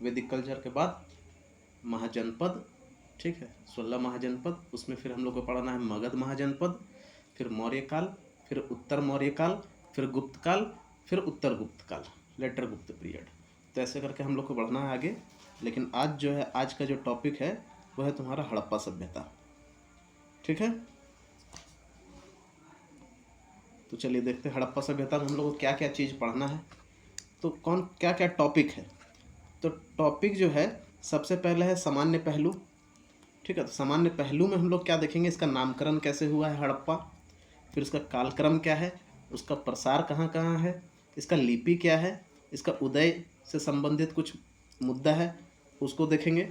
वैदिक कल्चर के बाद महाजनपद, ठीक है, 16 महाजनपद। उसमें फिर हम लोग को पढ़ना है मगध महाजनपद, फिर मौर्य काल, फिर उत्तर मौर्य काल, फिर गुप्त काल, फिर उत्तर गुप्त काल, लेटर गुप्त पीरियड। तो ऐसे करके हम लोग को बढ़ना है आगे। लेकिन आज जो है, आज का जो टॉपिक है वह है तुम्हारा हड़प्पा सभ्यता, ठीक है। तो चलिए देखते हैं हड़प्पा सभ्यता में हम लोग को क्या क्या चीज़ पढ़ना है। तो क्या क्या टॉपिक है। तो टॉपिक जो है सबसे पहले है सामान्य पहलू, ठीक है। तो सामान्य पहलू में हम लोग क्या देखेंगे, इसका नामकरण कैसे हुआ है हड़प्पा, फिर इसका कालक्रम क्या है, उसका प्रसार कहाँ कहाँ है, इसका लिपि क्या है, इसका उदय से संबंधित कुछ मुद्दा है उसको देखेंगे,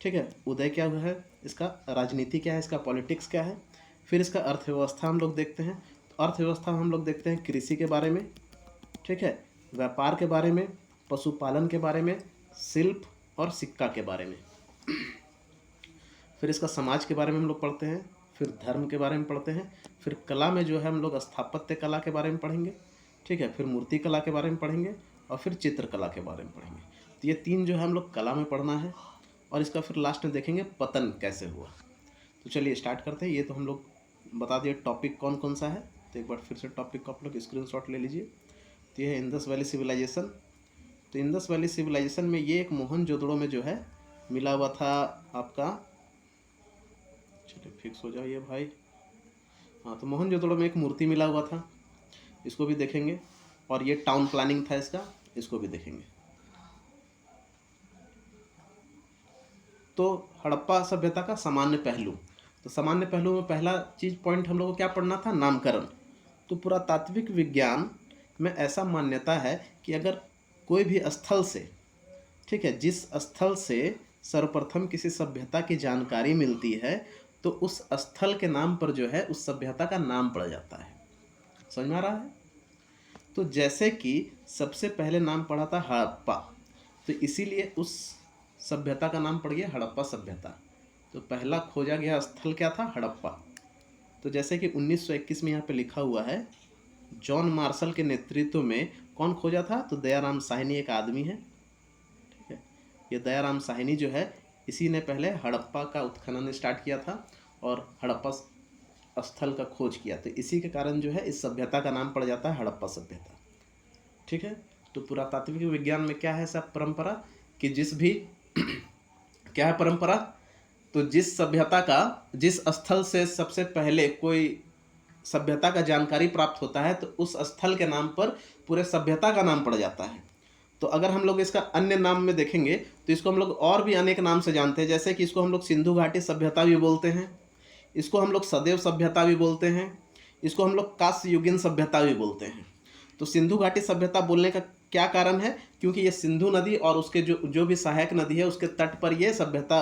ठीक है। उदय क्या हुआ है, इसका राजनीति क्या है, इसका पॉलिटिक्स क्या है, फिर इसका अर्थव्यवस्था हम लोग देखते हैं। तो अर्थव्यवस्था में हम लोग देखते हैं कृषि के बारे में, ठीक है, व्यापार के बारे में, पशुपालन के बारे में, शिल्प और सिक्का के बारे में। फिर इसका समाज के बारे में हम लोग पढ़ते हैं, फिर धर्म के बारे में पढ़ते हैं, फिर कला में जो है हम लोग स्थापत्य कला के बारे में पढ़ेंगे, ठीक है, फिर मूर्ति कला के बारे में पढ़ेंगे और फिर चित्रकला के बारे में पढ़ेंगे। तो ये तीन जो है हम लोग कला में पढ़ना है और इसका फिर लास्ट में देखेंगे पतन कैसे हुआ। तो चलिए स्टार्ट करते हैं। ये तो हम लोग बता दिए टॉपिक कौन कौन सा है। तो एक बार फिर से टॉपिक को आप लोग स्क्रीनशॉट ले लीजिए। तो ये है इंडस वैली सिविलाइजेशन। तो इंडस वैली सिविलाइजेशन में ये एक मोहनजोदड़ो में जो है मिला हुआ था आपका, चलिए फिक्स हो जाइए भाई, हाँ, तो मोहनजोदड़ो में एक मूर्ति मिला हुआ था, इसको भी देखेंगे। और ये टाउन प्लानिंग था इसका, इसको भी देखेंगे। तो हड़प्पा सभ्यता का सामान्य पहलू। तो सामान्य पहलू में पहला चीज पॉइंट हम लोग को क्या पढ़ना था, नामकरण। तो पुरातात्विक विज्ञान में ऐसा मान्यता है कि अगर कोई भी स्थल से, ठीक है, जिस स्थल से सर्वप्रथम किसी सभ्यता की जानकारी मिलती है तो उस स्थल के नाम पर जो है उस सभ्यता का नाम पड़ जाता है। समझ में आ रहा है। तो जैसे कि सबसे पहले नाम पड़ा था हड़प्पा, तो इसीलिए उस सभ्यता का नाम पड़ गया हड़प्पा सभ्यता। तो पहला खोजा गया स्थल क्या था, हड़प्पा। तो जैसे कि 1921 में यहाँ पे लिखा हुआ है, जॉन मार्शल के नेतृत्व में कौन खोजा था, तो दयाराम साहनी एक आदमी है, ठीक है। ये दयाराम साहनी जो है इसी ने पहले हड़प्पा का उत्खनन स्टार्ट किया था और हड़प्पा स्थल का खोज किया। तो इसी के कारण जो है इस सभ्यता का नाम पड़ जाता है हड़प्पा सभ्यता, ठीक है। तो पुरातात्विक विज्ञान में क्या है सब परंपरा कि जिस भी क्या है परंपरा, तो जिस सभ्यता का, जिस स्थल से सबसे पहले कोई सभ्यता का जानकारी प्राप्त होता है तो उस स्थल के नाम पर पूरे सभ्यता का नाम पड़ जाता है। तो अगर हम लोग इसका अन्य नाम में देखेंगे तो इसको हम लोग और भी अनेक नाम से जानते हैं। जैसे कि इसको हम लोग सिंधु घाटी सभ्यता भी बोलते हैं, इसको हम लोग सदैव सभ्यता भी बोलते हैं, इसको हम लोग कांस्य युगीन सभ्यता भी बोलते हैं। तो सिंधु घाटी सभ्यता बोलने का क्या कारण है, क्योंकि ये सिंधु नदी और उसके जो भी सहायक नदी है उसके तट पर ये सभ्यता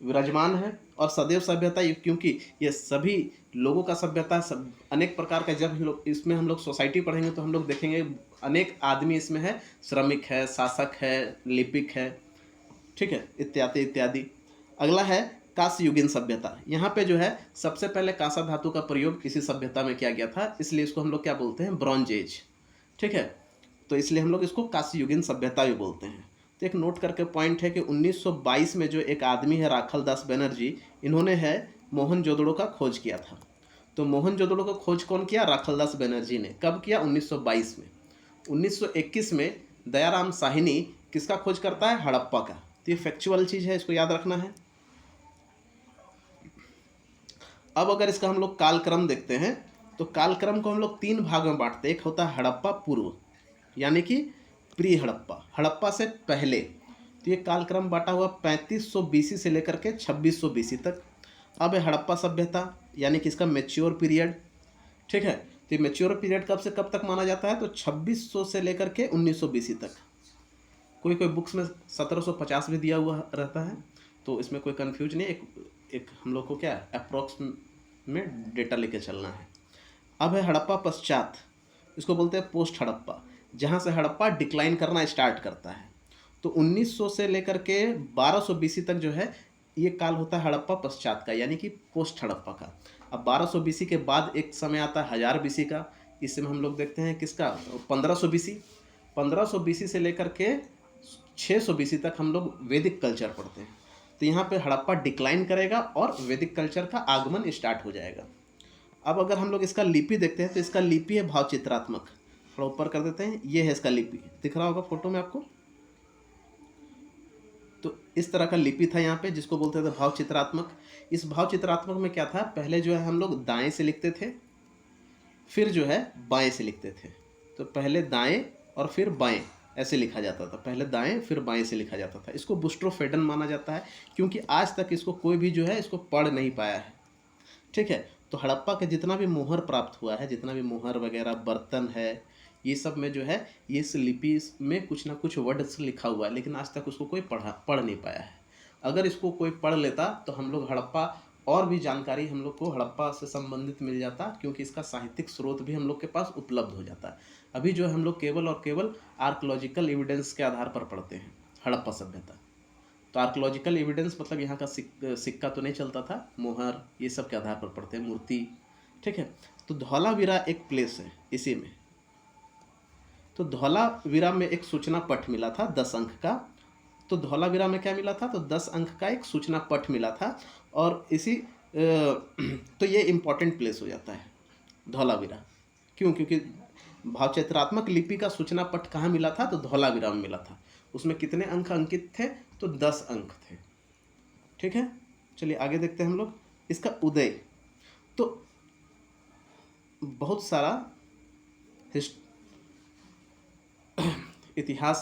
विराजमान है। और सदैव सभ्यता क्योंकि ये सभी लोगों का सभ्यता, सब अनेक प्रकार का, जब हम लोग इसमें हम लोग सोसाइटी पढ़ेंगे तो हम लोग देखेंगे अनेक आदमी इसमें है, श्रमिक है, शासक है, लिपिक है, ठीक है, इत्यादि इत्यादि। अगला है कांस्य युगीन सभ्यता। यहाँ पे जो है सबसे पहले कांसा धातु का प्रयोग किसी सभ्यता में किया गया था, इसलिए इसको हम लोग क्या बोलते हैं, ब्रॉन्ज एज, ठीक है। तो इसलिए हम लोग इसको कांस्य युगीन सभ्यता भी बोलते हैं। तो एक नोट करके पॉइंट है कि 1922 में जो एक आदमी है राखल दास बनर्जी, इन्होंने है मोहनजोदड़ो का खोज किया था। तो मोहनजोदड़ो का खोज कौन किया, राखल दास बनर्जी ने। कब किया, 1922 में। 1921 में दयाराम साहनी किसका खोज करता है, हड़प्पा का। तो ये फैक्चुअल चीज़ है, इसको याद रखना है। अब अगर इसका हम लोग कालक्रम देखते हैं तो कालक्रम को हम लोग तीन भाग में बांटते हैं। एक होता है हड़प्पा पूर्व, यानी कि प्री हड़प्पा, हड़प्पा से पहले। तो ये कालक्रम बांटा हुआ 3500 BC से लेकर के 2600 BC तक। अब है हड़प्पा सभ्यता, यानी कि इसका मैच्योर पीरियड, ठीक है। तो ये मैच्योर पीरियड कब से कब तक माना जाता है, तो 2600 से लेकर के 1900 BC तक। कोई कोई बुक्स में 1750 भी दिया हुआ रहता है, तो इसमें कोई कन्फ्यूज नहीं। एक हम लोग को क्या अप्रोक्स में डेटा लेके चलना है। अब है हड़प्पा पश्चात, इसको बोलते हैं पोस्ट हड़प्पा, जहाँ से हड़प्पा डिक्लाइन करना स्टार्ट करता है। तो 1900 से लेकर के 1200 BC तक जो है ये काल होता है हड़प्पा पश्चात का, यानी कि पोस्ट हड़प्पा का। अब 1200 BC के बाद एक समय आता है 1000 BC का, इसमें हम लोग देखते हैं किसका, 1500 BC। 1500 BC से लेकर के 600 BC तक हम लोग वैदिक कल्चर पढ़ते हैं। तो यहाँ पे हड़प्पा डिक्लाइन करेगा और वैदिक कल्चर का आगमन स्टार्ट हो जाएगा। अब अगर हम लोग इसका लिपि देखते हैं तो इसका लिपि है भाव चित्रात्मक। थोड़ा ऊपर कर देते हैं, ये है इसका लिपि, दिख रहा होगा फोटो में आपको। तो इस तरह का लिपि था यहाँ पे, जिसको बोलते थे भाव चित्रात्मक। इस भाव चित्रात्मक में क्या था, पहले जो है हम लोग दाएं से लिखते थे, फिर जो है बाएं से लिखते थे। तो पहले दाएं और फिर बाएं ऐसे लिखा जाता था, पहले दाएं फिर बाएं से लिखा जाता था। इसको बुस्ट्रोफेडन माना जाता है, क्योंकि आज तक इसको कोई भी जो है इसको पढ़ नहीं पाया है। ठीक है, तो हड़प्पा के जितना भी मोहर प्राप्त हुआ है, जितना भी मोहर वगैरह बर्तन है, ये सब में जो है ये इस लिपि में कुछ ना कुछ वर्ड्स लिखा हुआ है, लेकिन आज तक उसको कोई पढ़ नहीं पाया है। अगर इसको कोई पढ़ लेता तो हम लोग हड़प्पा और भी जानकारी हम लोग को हड़प्पा से संबंधित मिल जाता, क्योंकि इसका साहित्यिक स्रोत भी हम लोग के पास उपलब्ध हो जाता। अभी जो हम लोग केवल और केवल आर्कोलॉजिकल एविडेंस के आधार पर पढ़ते हैं हड़प्पा सभ्यता। तो आर्कोलॉजिकल एविडेंस मतलब यहाँ का सिक्का तो नहीं चलता था, मोहर ये सब के आधार पर पढ़ते हैं, मूर्ति। ठीक है, तो धौलावीरा एक प्लेस है इसी में। तो धौलावीरा में एक सूचना पट मिला था 10 अंक का। तो धौलावीरा में क्या मिला था, तो 10 अंक का एक सूचना पट मिला था। और इसी तो ये इम्पॉर्टेंट प्लेस हो जाता है धौलावीरा। क्यों, क्योंकि भावचित्रात्मक लिपि का सूचना पट कहाँ मिला था, तो धौलावीरा में मिला था। उसमें कितने अंक अंकित थे, तो 10 अंक थे। ठीक है, चलिए आगे देखते हैं हम लोग इसका उदय। तो बहुत सारा इतिहास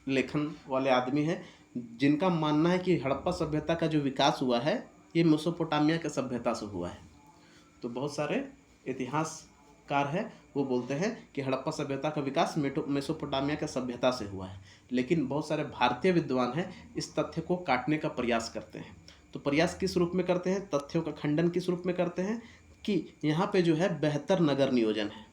लेखन वाले आदमी हैं जिनका मानना है कि हड़प्पा सभ्यता का जो विकास हुआ है ये मेसोपोटामिया के सभ्यता से हुआ है। तो बहुत सारे इतिहासकार हैं, वो बोलते हैं कि हड़प्पा सभ्यता का विकास मेसोपोटामिया के सभ्यता से हुआ है। लेकिन बहुत सारे भारतीय विद्वान हैं इस तथ्य को काटने का प्रयास करते हैं। तो प्रयास किस रूप में करते हैं, तथ्यों का खंडन किस रूप में करते हैं, कि यहाँ पे जो है बेहतर नगर नियोजन है।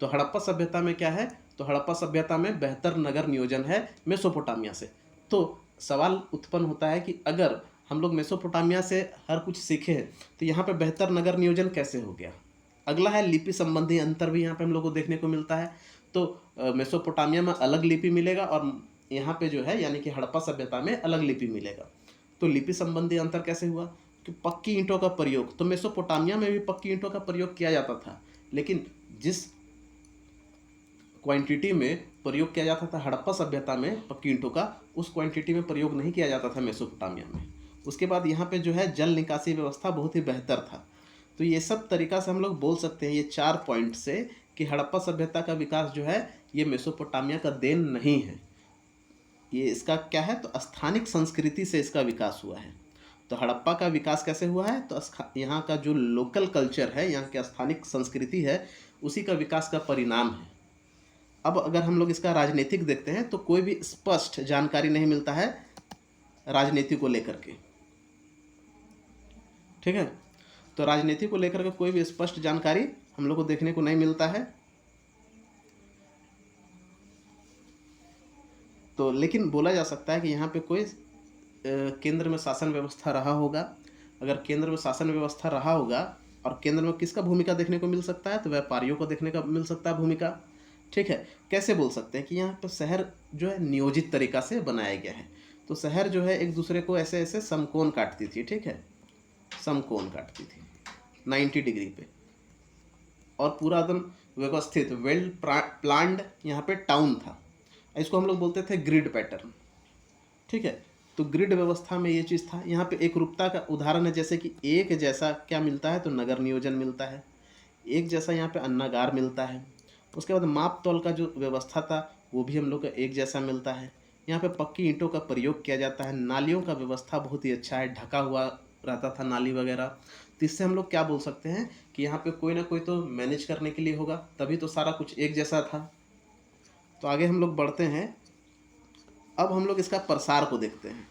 तो हड़प्पा सभ्यता में क्या है, तो हड़प्पा सभ्यता में बेहतर नगर नियोजन है मेसोपोटामिया से। तो सवाल उत्पन्न होता है कि अगर हम लोग मेसोपोटामिया से हर कुछ सीखे हैं तो यहाँ पे बेहतर नगर नियोजन कैसे हो गया। अगला है लिपि संबंधी अंतर भी यहाँ पे हम लोग को देखने को मिलता है। तो मेसोपोटामिया में अलग लिपि मिलेगा और यहाँ पे जो है यानी कि हड़प्पा सभ्यता में अलग लिपि मिलेगा। तो लिपि संबंधी अंतर कैसे हुआ, कि पक्की ईंटों का प्रयोग, तो मेसोपोटामिया में भी पक्की ईंटों का प्रयोग किया जाता था, लेकिन जिस क्वांटिटी में प्रयोग किया जाता था हड़प्पा सभ्यता में पक्की ईंटों का, उस क्वांटिटी में प्रयोग नहीं किया जाता था मेसोपोटामिया में। उसके बाद यहाँ पे जो है जल निकासी व्यवस्था बहुत ही बेहतर था। तो ये सब तरीका से हम लोग बोल सकते हैं, ये 4 पॉइंट से, कि हड़प्पा सभ्यता का विकास जो है ये मेसोपोटामिया का देन नहीं है, ये इसका क्या है, तो स्थानिक संस्कृति से इसका विकास हुआ है। तो हड़प्पा का विकास कैसे हुआ है, तो यहाँ का जो लोकल कल्चर है, यहाँ की स्थानिक संस्कृति है, उसी का विकास का परिणाम है। अब अगर हम लोग इसका राजनीतिक देखते हैं तो कोई भी स्पष्ट जानकारी नहीं मिलता है राजनीति को लेकर के। ठीक है, तो राजनीति को लेकर के कोई भी स्पष्ट जानकारी हम लोग को देखने को नहीं मिलता है। तो लेकिन बोला जा सकता है कि यहाँ पे कोई केंद्र में शासन व्यवस्था रहा होगा। अगर केंद्र में शासन व्यवस्था रहा होगा, और केंद्र में किसका भूमिका देखने को मिल सकता है, तो व्यापारियों को देखने का मिल सकता है भूमिका। ठीक है, कैसे बोल सकते हैं कि यहाँ पर शहर जो है नियोजित तरीका से बनाया गया है। तो शहर जो है एक दूसरे को ऐसे ऐसे समकोण काटती थी। ठीक है, समकोण काटती थी 90 डिग्री पे, और पूरा एकदम व्यवस्थित वेल प्लान्ड यहाँ पे टाउन था। इसको हम लोग बोलते थे ग्रिड पैटर्न। ठीक है, तो ग्रिड व्यवस्था में ये चीज़ था। यहाँ पे एक रूपता का उदाहरण है, जैसे कि एक जैसा क्या मिलता है, तो नगर नियोजन मिलता है। एक जैसा यहाँ पे अन्नागार मिलता है। उसके बाद माप तौल का जो व्यवस्था था वो भी हम लोग का एक जैसा मिलता है। यहाँ पे पक्की ईंटों का प्रयोग किया जाता है। नालियों का व्यवस्था बहुत ही अच्छा है, ढका हुआ रहता था नाली वगैरह। तो इससे हम लोग क्या बोल सकते हैं कि यहाँ पे कोई ना कोई तो मैनेज करने के लिए होगा, तभी तो सारा कुछ एक जैसा था। तो आगे हम लोग बढ़ते हैं। अब हम लोग इसका प्रसार को देखते हैं।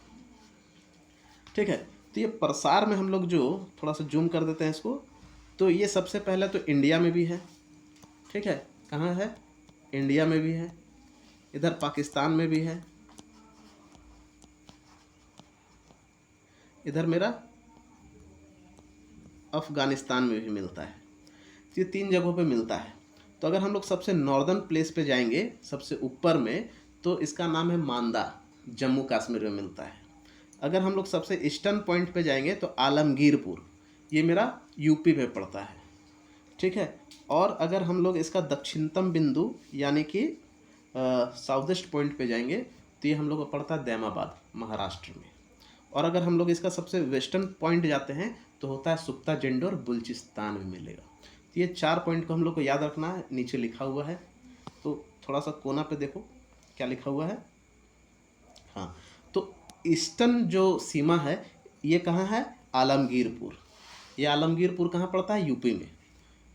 ठीक है, तो ये प्रसार में हम लोग जो थोड़ा सा जूम कर देते हैं इसको, तो ये सबसे पहले तो इंडिया में भी है। ठीक है, कहाँ है, इंडिया में भी है, इधर पाकिस्तान में भी है, इधर मेरा अफ़गानिस्तान में भी मिलता है। तो ये 3 जगहों पे मिलता है। तो अगर हम लोग सबसे नॉर्दर्न प्लेस पे जाएंगे, सबसे ऊपर में, तो इसका नाम है मांदा। जम्मू कश्मीर में मिलता है। अगर हम लोग सबसे ईस्टर्न पॉइंट पे जाएंगे तो आलमगीरपुर, ये मेरा यूपी में पड़ता है, ठीक है। और अगर हम लोग इसका दक्षिणतम बिंदु यानी कि साउथ ईस्ट पॉइंट पे जाएंगे तो ये हम लोग को पड़ता है दैमाबाद, महाराष्ट्र में। और अगर हम लोग इसका सबसे वेस्टर्न पॉइंट जाते हैं तो होता है सुख्ता जेंडोर, बलूचिस्तान में मिलेगा। तो ये 4 पॉइंट को हम लोग को याद रखना है। नीचे लिखा हुआ है, तो थोड़ा सा कोना पे देखो क्या लिखा हुआ है। हाँ, तो ईस्टर्न जो सीमा है ये कहाँ है? आलमगीरपुर। ये आलमगीरपुर कहाँ पड़ता है? यूपी में।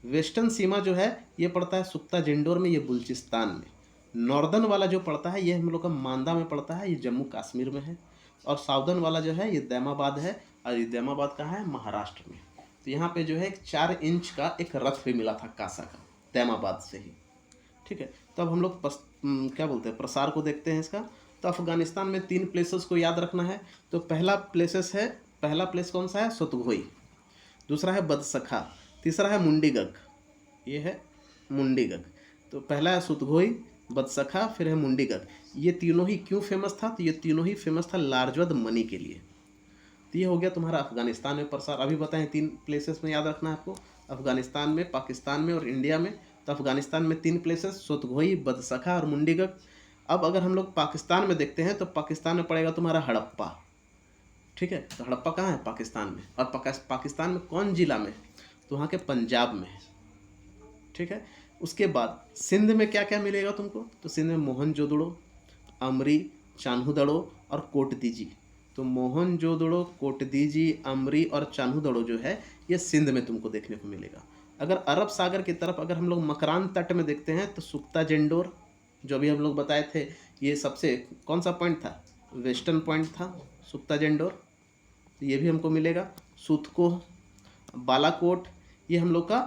वेस्टर्न सीमा जो है ये पड़ता है सुख्ता जेंडोर में, ये बलूचिस्तान में। नॉर्दर्न वाला जो पड़ता है ये हम लोग का मांदा में पड़ता है, ये जम्मू कश्मीर में है। और साउदर्न वाला जो है ये दैमाबाद है, और ये दैमाबाद कहाँ है? महाराष्ट्र में। तो यहाँ पे जो है एक 4 इंच का एक रथ भी मिला था कांसा का, दैमाबाद से ही, ठीक है। तो अब हम लोग क्या बोलते हैं, प्रसार को देखते हैं इसका। तो अफगानिस्तान में 3 प्लेसेस को याद रखना है। तो पहला प्लेस कौन सा है? सुतगोई। दूसरा है बदसखा, तीसरा है मुंडीगग, ये है मुंडीगग। तो पहला है सुतगोई, बदसखा, फिर है मुंडीगग। ये तीनों ही क्यों फेमस था? तो ये तीनों ही फेमस था लार्जवद मनी के लिए। तो ये हो गया तुम्हारा अफगानिस्तान में प्रसार। अभी बताएं 3 प्लेसेस में याद रखना है आपको, अफगानिस्तान में, पाकिस्तान में और इंडिया में। तो अफगानिस्तान में 3 प्लेसेस, सुतगोई, बदसखा और मुंडीगग। अब अगर हम लोग पाकिस्तान में देखते हैं तो पाकिस्तान में पड़ेगा तुम्हारा हड़प्पा, ठीक है। तो हड़प्पा कहाँ है? पाकिस्तान में। और पाकिस्तान में कौन जिला में? तो वहाँ के पंजाब में है, ठीक है। उसके बाद सिंध में क्या क्या मिलेगा तुमको? तो सिंध में मोहनजोदड़ो, अमरी, चान्होदड़ो और कोटदीजी। तो मोहनजोदड़ो, कोटदीजी, अमरी और चान्होदड़ो जो है ये सिंध में तुमको देखने को मिलेगा। अगर अरब सागर की तरफ अगर हम लोग मकरान तट में देखते हैं तो सुख्ता जेंडोर, जो अभी हम लोग बताए थे, ये सबसे कौन सा पॉइंट था? वेस्टर्न पॉइंट था सुख्ता जेंडोर, तो ये भी हमको मिलेगा। सूतकोह, बालाकोट, ये हम लोग का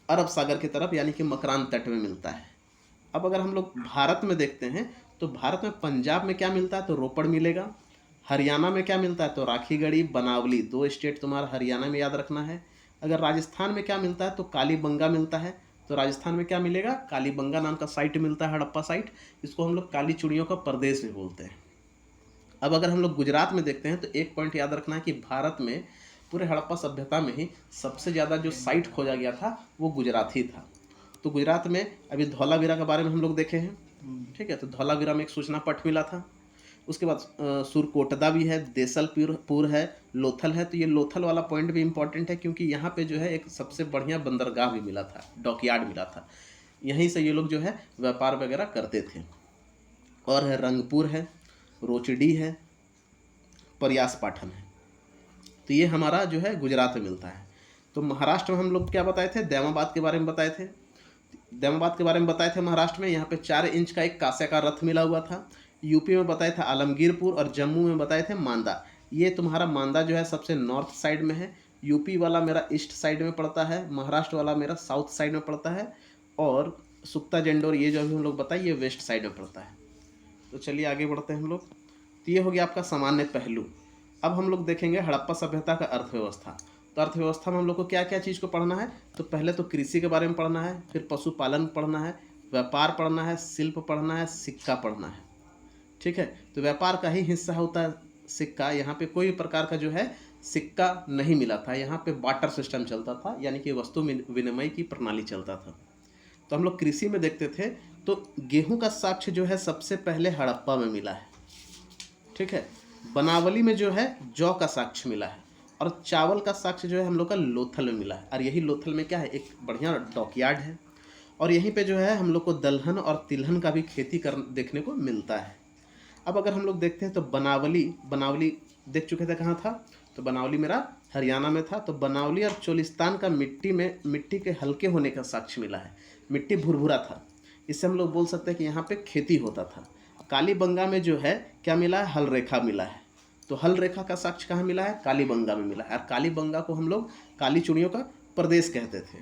अरब सागर की तरफ यानी कि मकरान तट में मिलता है। अब अगर हम लोग भारत में देखते हैं तो भारत में पंजाब में क्या मिलता है? तो रोपड़ मिलेगा। हरियाणा में क्या मिलता है? तो राखीगढ़ी, बनावली, 2 स्टेट तुम्हारा हरियाणा में याद रखना है। अगर राजस्थान में क्या मिलता है? तो कालीबंगा मिलता है। तो राजस्थान में क्या मिलेगा? कालीबंगा नाम का साइट मिलता है, हड़प्पा साइट। इसको हम लोग काली चूड़ियों का प्रदेश भी बोलते हैं। अब अगर हम लोग गुजरात में देखते हैं तो एक पॉइंट याद रखना है कि भारत में पूरे हड़प्पा सभ्यता में ही सबसे ज़्यादा जो साइट खोजा गया था वो गुजरात ही था। तो गुजरात में अभी धौलावीरा के बारे में हम लोग देखे हैं, ठीक है। तो धौलावीरा में एक सूचना पट मिला था। उसके बाद सुरकोटदा भी है, देसलपुर है, लोथल है। तो ये लोथल वाला पॉइंट भी इम्पॉर्टेंट है क्योंकि यहाँ पे जो है एक सबसे बढ़िया बंदरगाह भी मिला था, डॉकयार्ड मिला था। यहीं से ये लोग जो है व्यापार वगैरह करते थे। और है रंगपुर है, रोचडी है, प्रयास पाटन है। तो ये हमारा जो है गुजरात में मिलता है। तो महाराष्ट्र में हम लोग क्या बताए थे? दैमाबाद के बारे में बताए थे। दैमाबाद के बारे में बताए थे महाराष्ट्र में, यहाँ पे 4 इंच का एक कांसे का रथ मिला हुआ था। यूपी में बताए थे आलमगीरपुर, और जम्मू में बताए थे मांदा। ये तुम्हारा मांदा जो है सबसे नॉर्थ साइड में है। यूपी वाला मेरा ईस्ट साइड में पड़ता है, महाराष्ट्र वाला मेरा साउथ साइड में पड़ता है, और सुख्ता जेंडोर ये जो अभी हम लोग बताए ये वेस्ट साइड में पड़ता है। तो चलिए आगे बढ़ते हैं हम लोग। तो ये हो गया आपका सामान्य पहलू। अब हम लोग देखेंगे हड़प्पा सभ्यता का अर्थव्यवस्था। तो अर्थव्यवस्था में हम लोग को क्या क्या चीज़ को पढ़ना है? तो पहले तो कृषि के बारे में पढ़ना है, फिर पशुपालन पढ़ना है, व्यापार पढ़ना है, शिल्प पढ़ना है, सिक्का पढ़ना है, ठीक है। तो व्यापार का ही हिस्सा होता है सिक्का। यहाँ पे कोई प्रकार का जो है सिक्का नहीं मिला था, यहाँ पे बार्टर सिस्टम चलता था, यानी कि वस्तु विनिमय की प्रणाली चलता था। तो हम लोग कृषि में देखते थे तो गेहूं का साक्ष्य जो है सबसे पहले हड़प्पा में मिला है, ठीक है। बनावली में जो है जौ का साक्ष्य मिला है, और चावल का साक्ष्य जो है हम लोग का लोथल में मिला है। और यही लोथल में क्या है? एक बढ़िया डॉकयार्ड है, और यहीं पे जो है हम लोग को दलहन और तिलहन का भी खेती देखने को मिलता है। अब अगर हम लोग देखते हैं तो बनावली देख चुके थे कहाँ था? तो बनावली मेरा हरियाणा में था। तो बनावली और चोलिस्तान का मिट्टी के हल्के होने का साक्ष्य मिला है। मिट्टी भुरभुरा था, इससे हम लोग बोल सकते हैं कि यहाँ पे खेती होता था। कालीबंगा में जो है क्या मिला है? हल रेखा मिला है। तो हल रेखा का साक्ष्य कहाँ मिला है? कालीबंगा में मिला है। और कालीबंगा को हम लोग काली चूड़ियों का प्रदेश कहते थे।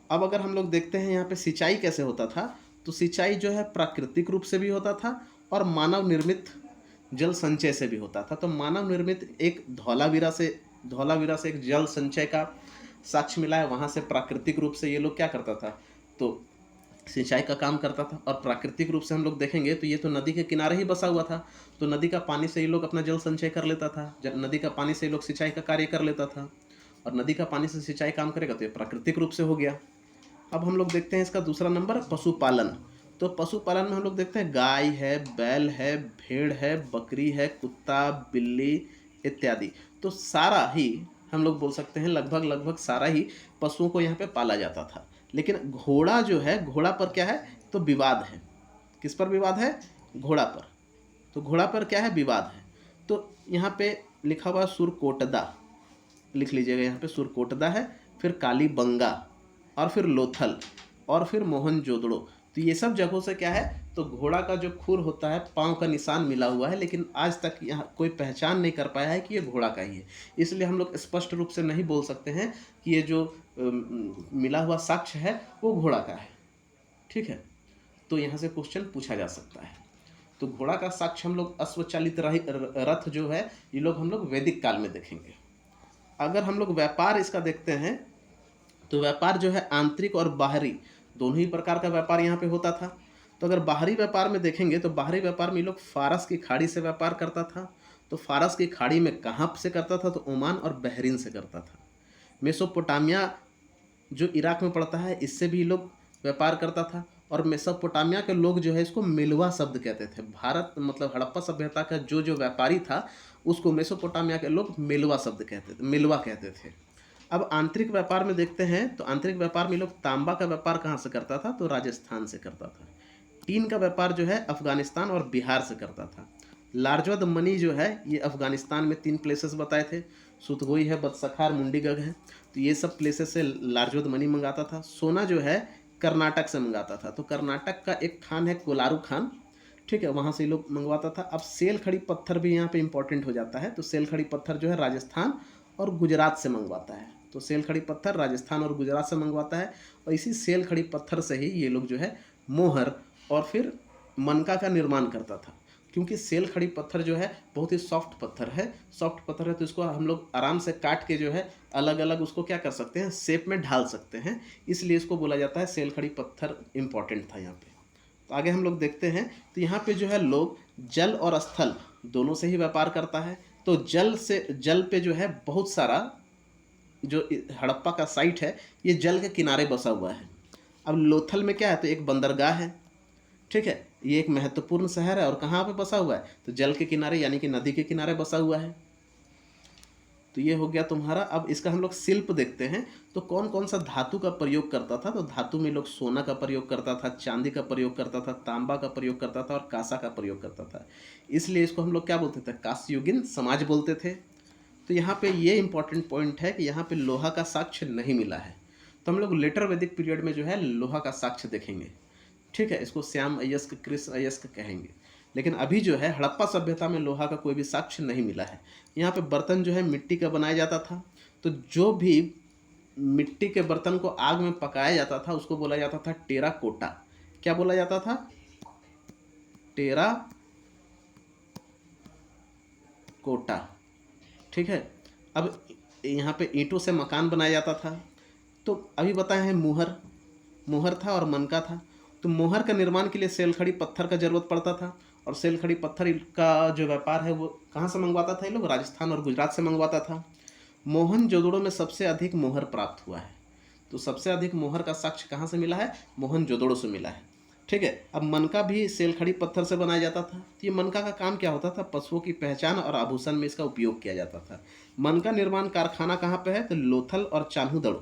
अब अगर हम लोग देखते हैं यहाँ पे सिंचाई कैसे होता था, तो सिंचाई जो है प्राकृतिक रूप से भी होता था और मानव निर्मित जल संचय से भी होता था। तो मानव निर्मित एक धौलावीरा से एक जल संचय का साक्ष्य मिला है। वहाँ से प्राकृतिक रूप से ये लोग क्या करता था? तो सिंचाई का काम करता था। और प्राकृतिक रूप से हम लोग देखेंगे तो ये तो नदी के किनारे ही बसा हुआ था, तो नदी का पानी से ही लोग अपना जल संचय कर लेता था, नदी का पानी से ही लोग सिंचाई का कार्य कर लेता था। और नदी का पानी से सिंचाई काम करेगा तो ये प्राकृतिक रूप से हो गया। अब हम लोग देखते हैं इसका दूसरा नंबर, पशुपालन। तो पशुपालन में हम लोग देखते हैं गाय है, बैल है, भेड़ है, बकरी है, कुत्ता, बिल्ली इत्यादि। तो सारा ही हम लोग बोल सकते हैं, लगभग लगभग सारा ही पशुओं को यहाँ पे पाला जाता था। लेकिन घोड़ा जो है, घोड़ा पर क्या है तो विवाद है। किस पर विवाद है? घोड़ा पर। तो घोड़ा पर क्या है? विवाद है। तो यहाँ पे लिखा हुआ सुरकोटदा, लिख लीजिएगा यहाँ पे, सुरकोटदा है, फिर कालीबंगा, और फिर लोथल, और फिर मोहनजोदड़ो। तो ये सब जगहों से क्या है तो घोड़ा का जो खुर होता है, पाँव का निशान मिला हुआ है, लेकिन आज तक यहाँ कोई पहचान नहीं कर पाया है कि ये घोड़ा का ही है। इसलिए हम लोग स्पष्ट रूप से नहीं बोल सकते हैं कि ये जो मिला हुआ साक्ष्य है वो घोड़ा का है। ठीक है, तो यहाँ से क्वेश्चन पूछा जा सकता है। तो घोड़ा का साक्ष्य हम लोग अश्वचालित रथ जो है, ये लोग हम लोग वैदिक काल में देखेंगे। अगर हम लोग व्यापार इसका देखते हैं तो व्यापार जो है आंतरिक और बाहरी दोनों ही प्रकार का व्यापार यहाँ पे होता था। तो अगर बाहरी व्यापार में देखेंगे तो बाहरी व्यापार में लोग फारस की खाड़ी से व्यापार करता था। तो फारस की खाड़ी में कहाँ से करता था? तो ओमान और बहरीन से करता था। मेसोपोटामिया जो इराक में पड़ता है, इससे भी लोग व्यापार करता था। और मेसोपोटामिया के लोग जो है इसको मिलवा शब्द कहते थे। भारत मतलब हड़प्पा सभ्यता का जो जो व्यापारी था उसको मेसोपोटामिया के लोग मिलवा शब्द कहते थे, मिलवा कहते थे। अब आंतरिक व्यापार में देखते हैं तो आंतरिक व्यापार में लोग तांबा का व्यापार कहाँ से करता था? तो राजस्थान से करता था। टीन का व्यापार जो है अफगानिस्तान और बिहार से करता था। लार्जवद मनी जो है ये अफगानिस्तान में 3 प्लेसेस बताए थे, सुतगोई है, बदसखार, मुंडीगढ़ है। तो ये सब प्लेसेस से लार्जवद मनी मंगाता था। सोना जो है कर्नाटक से मंगाता था। तो कर्नाटक का एक खान है कोलारू खान, ठीक है, वहाँ से लोग मंगवाता था। अब सेल खड़ी पत्थर भी यहाँ पे इंपॉर्टेंट हो जाता है। तो सेल खड़ी पत्थर जो है राजस्थान और गुजरात से मंगवाता है। तो सेल खड़ी पत्थर राजस्थान और गुजरात से मंगवाता है। और इसी सेल खड़ी पत्थर से ही ये लोग जो है मोहर और फिर मनका का निर्माण करता था। क्योंकि सेल खड़ी पत्थर जो है बहुत ही सॉफ्ट पत्थर है, सॉफ्ट पत्थर है, तो इसको हम लोग आराम से काट के जो है अलग अलग उसको क्या कर सकते हैं, शेप में ढाल सकते हैं। इसलिए इसको बोला जाता है सेल खड़ी पत्थर इम्पॉर्टेंट था यहाँ पे। तो आगे हम लोग देखते हैं तो यहाँ पे जो है लोग जल और स्थल दोनों से ही व्यापार करता है। तो जल से, जल पे जो है बहुत सारा जो हड़प्पा का साइट है ये जल के किनारे बसा हुआ है। अब लोथल में क्या है तो एक बंदरगाह है, ठीक है, ये एक महत्वपूर्ण शहर है। और कहाँ पे बसा हुआ है? तो जल के किनारे यानी कि नदी के किनारे बसा हुआ है। तो ये हो गया तुम्हारा। अब इसका हम लोग शिल्प देखते हैं तो कौन कौन सा धातु का प्रयोग करता था। तो धातु में लोग सोना का प्रयोग करता था, चांदी का प्रयोग करता था, तांबा का प्रयोग करता था और कांसा का प्रयोग करता था। इसलिए इसको हम लोग क्या बोलते थे? कांस्ययुगीन समाज बोलते थे। तो यहाँ पे ये इंपॉर्टेंट पॉइंट है कि यहाँ पे लोहा का साक्ष्य नहीं मिला है। तो हम लोग लेटर वैदिक पीरियड में जो है लोहा का साक्ष्य देखेंगे, ठीक है, इसको श्याम अयस्क, कृष्ण अयस्क कहेंगे। लेकिन अभी जो है हड़प्पा सभ्यता में लोहा का कोई भी साक्ष्य नहीं मिला है। यहाँ पे बर्तन जो है मिट्टी का बनाया जाता था। तो जो भी मिट्टी के बर्तन को आग में पकाया जाता था उसको बोला जाता था टेराकोटा। क्या बोला जाता था? टेराकोटा, ठीक है। अब यहाँ पे ईंटों से मकान बनाया जाता था। तो अभी बताए हैं मुहर, मोहर था और मनका था। तो मोहर का निर्माण के लिए सेलखड़ी पत्थर का जरूरत पड़ता था। और सेलखड़ी पत्थर का जो व्यापार है वो कहाँ से मंगवाता था? ये लोग राजस्थान और गुजरात से मंगवाता था। मोहनजोदड़ो में सबसे अधिक मोहर प्राप्त हुआ है। तो सबसे अधिक मोहर का साक्ष्य कहाँ से मिला है? मोहनजोदड़ो से मिला है, ठीक है। अब मनका भी सेलखड़ी पत्थर से बनाया जाता था। तो ये मनका का काम क्या होता था? पशुओं की पहचान और आभूषण में इसका उपयोग किया जाता था। मनका निर्माण कारखाना कहाँ पे है? तो लोथल और चान्हूदड़ो।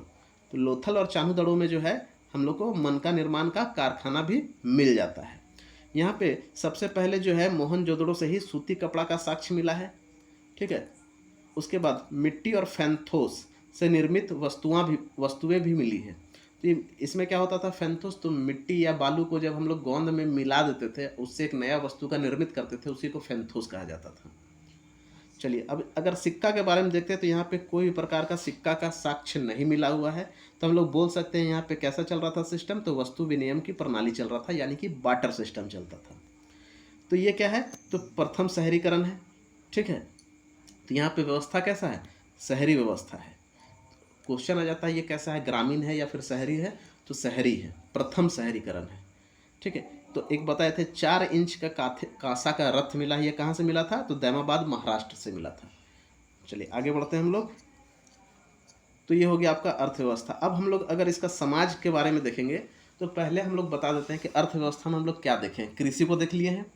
तो लोथल और चान्हूदड़ो में जो है हम लोग को मनका निर्माण का कारखाना भी मिल जाता है। यहाँ पे सबसे पहले जो है मोहनजोदड़ो से ही सूती कपड़ा का साक्ष्य मिला है, ठीक है। उसके बाद मिट्टी और फैंथोस से निर्मित वस्तुएं भी मिली है। तो इसमें क्या होता था? फैंथोस तो मिट्टी या बालू को जब हम लोग गोंद में मिला देते थे उससे एक नया वस्तु का निर्मित करते थे, उसी को फैंथोस कहा जाता था। चलिए अब अगर सिक्का के बारे में देखते हैं तो यहाँ पे कोई भी प्रकार का सिक्का का साक्ष्य नहीं मिला हुआ है। तो हम लोग बोल सकते हैं यहाँ पे कैसा चल रहा था सिस्टम? तो वस्तु विनिमय की प्रणाली चल रहा था, यानी कि बार्टर सिस्टम चलता था। तो ये क्या है? तो प्रथम शहरीकरण है, ठीक है। तो यहाँ पे व्यवस्था कैसा है? शहरी व्यवस्था है। क्वेश्चन आ जाता है ये कैसा है, ग्रामीण है या फिर शहरी है? तो शहरी है, प्रथम शहरीकरण है। ठीक है, तो एक बताए थे 4 इंच का कांसा का रथ मिला है, ये कहाँ से मिला था? तो दैमाबाद महाराष्ट्र से मिला था। चलिए आगे बढ़ते हैं हम लोग। तो ये हो गया आपका अर्थव्यवस्था। अब हम लोग अगर इसका समाज के बारे में देखेंगे तो पहले हम लोग बता देते हैं कि अर्थव्यवस्था में हम लोग क्या देखें। कृषि को देख लिए हैं,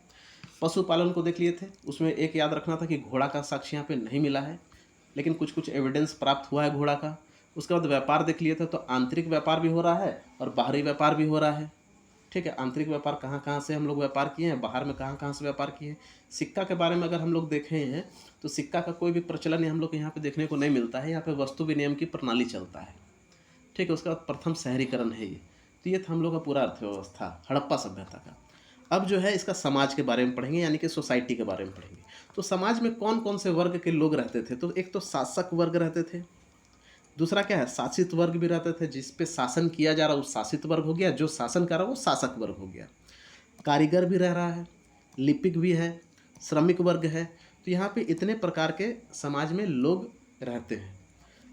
पशुपालन को देख लिए थे, उसमें एक याद रखना था कि घोड़ा का साक्ष्य यहाँ पे नहीं मिला है, लेकिन कुछ कुछ एविडेंस प्राप्त हुआ है घोड़ा का। उसके बाद व्यापार देख लिए थे, तो आंतरिक व्यापार भी हो रहा है और बाहरी व्यापार भी हो रहा है। ठीक है, आंतरिक व्यापार कहाँ कहाँ से हम लोग व्यापार किए हैं, बाहर में कहाँ कहाँ से व्यापार किए हैं। सिक्का के बारे में अगर हम लोग देखें हैं तो सिक्का का कोई भी प्रचलन हम लोग को यहाँ पे देखने को नहीं मिलता है। यहाँ पे वस्तु विनिमय की प्रणाली चलता है। ठीक है, उसके बाद प्रथम शहरीकरण है ये। तो ये था हम लोग का पूरा अर्थव्यवस्था हड़प्पा सभ्यता का। अब जो है इसका समाज के बारे में पढ़ेंगे, यानी कि सोसाइटी के बारे में पढ़ेंगे। तो समाज में कौन कौन से वर्ग के लोग रहते थे? तो एक तो शासक वर्ग रहते थे, दूसरा क्या है, शासित वर्ग भी रहते थे, जिस पे शासन किया जा रहा है वो शासित वर्ग हो गया, जो शासन कर रहा है वो शासक वर्ग हो गया। कारीगर भी रह रहा है, लिपिक भी है, श्रमिक वर्ग है। तो यहाँ पे इतने प्रकार के समाज में लोग रहते हैं।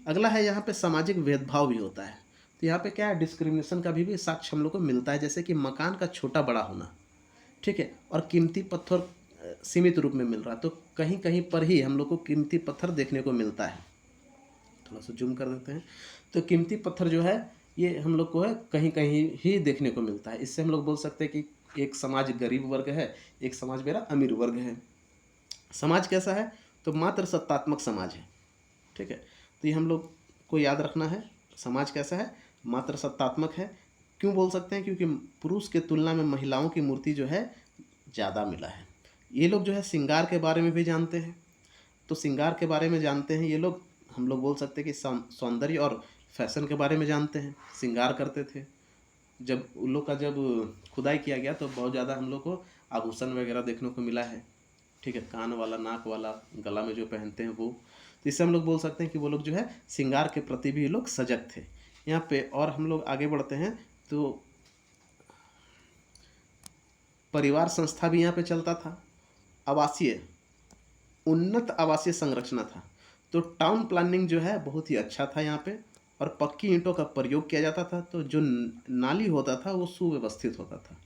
अगला है यहाँ पे सामाजिक भेदभाव भी होता है। तो यहाँ पे क्या है, डिस्क्रिमिनेशन का भी साक्ष्य हम लोग को मिलता है, जैसे कि मकान का छोटा बड़ा होना। ठीक है, और कीमती पत्थर सीमित रूप में मिल रहा है, तो कहीं कहीं पर ही हम लोग को कीमती पत्थर देखने को मिलता है। थोड़ा सा जूम कर देते हैं। तो कीमती पत्थर जो है ये हम लोग को है कहीं कहीं ही देखने को मिलता है। इससे हम लोग बोल सकते हैं कि एक समाज गरीब वर्ग है, एक समाज मेरा अमीर वर्ग है। समाज कैसा है? तो मात्र सत्तात्मक समाज है। ठीक है, तो ये हम लोग को याद रखना है। समाज कैसा है? मात्र सत्तात्मक है। क्यों बोल सकते हैं? क्योंकि पुरुष के तुलना में महिलाओं की मूर्ति जो है ज़्यादा मिला है। ये लोग जो है श्रृंगार के बारे में भी जानते हैं। तो श्रृंगार के बारे में जानते हैं ये लोग, हम लोग बोल सकते हैं कि सौंदर्य और फैशन के बारे में जानते हैं, श्रृंगार करते थे। जब उन लोग का जब खुदाई किया गया तो बहुत ज़्यादा हम लोग को आभूषण वगैरह देखने को मिला है। ठीक है, कान वाला, नाक वाला, गला में जो पहनते हैं वो। तो इससे हम लोग बोल सकते हैं कि वो लोग जो है श्रृंगार के प्रति भी लोग सजग थे यहाँ पे। और हम लोग आगे बढ़ते हैं तो परिवार संस्था भी यहाँ पे चलता था। आवासीय, उन्नत आवासीय संरचना था। तो टाउन प्लानिंग जो है बहुत ही अच्छा था यहाँ पे, और पक्की ईंटों का प्रयोग किया जाता था। तो जो नाली होता था वो सुव्यवस्थित होता था।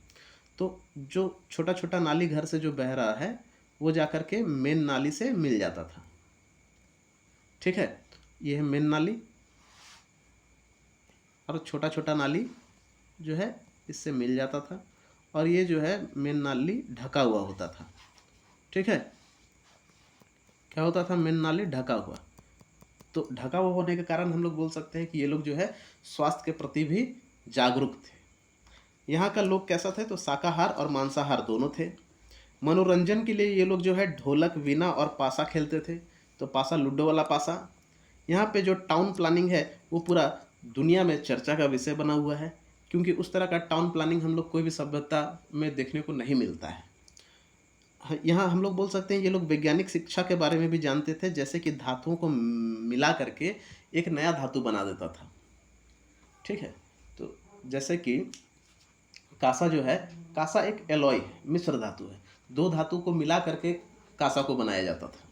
तो जो छोटा छोटा नाली घर से जो बह रहा है वो जाकर के मेन नाली से मिल जाता था। ठीक है, ये है मेन नाली, और छोटा छोटा नाली जो है इससे मिल जाता था, और ये जो है मेन नाली ढका हुआ होता था। ठीक है, क्या होता था? मेन नाली ढका हुआ। तो ढका हुआ होने के कारण हम लोग बोल सकते हैं कि ये लोग जो है स्वास्थ्य के प्रति भी जागरूक थे। यहाँ का लोग कैसा थे? तो शाकाहार और मांसाहार दोनों थे। मनोरंजन के लिए ये लोग जो है ढोलक, वीणा और पासा खेलते थे। तो पासा, लूडो वाला पासा। यहाँ पे जो टाउन प्लानिंग है वो पूरा दुनिया में चर्चा का विषय बना हुआ है, क्योंकि उस तरह का टाउन प्लानिंग हम लोग कोई भी सभ्यता में देखने को नहीं मिलता है। यहाँ हम लोग बोल सकते हैं ये लोग वैज्ञानिक शिक्षा के बारे में भी जानते थे, जैसे कि धातुओं को मिला करके एक नया धातु बना देता था। ठीक है, तो जैसे कि कासा जो है, कासा एक एलॉय है, मिश्र धातु है। दो धातु को मिला करके कासा को बनाया जाता था।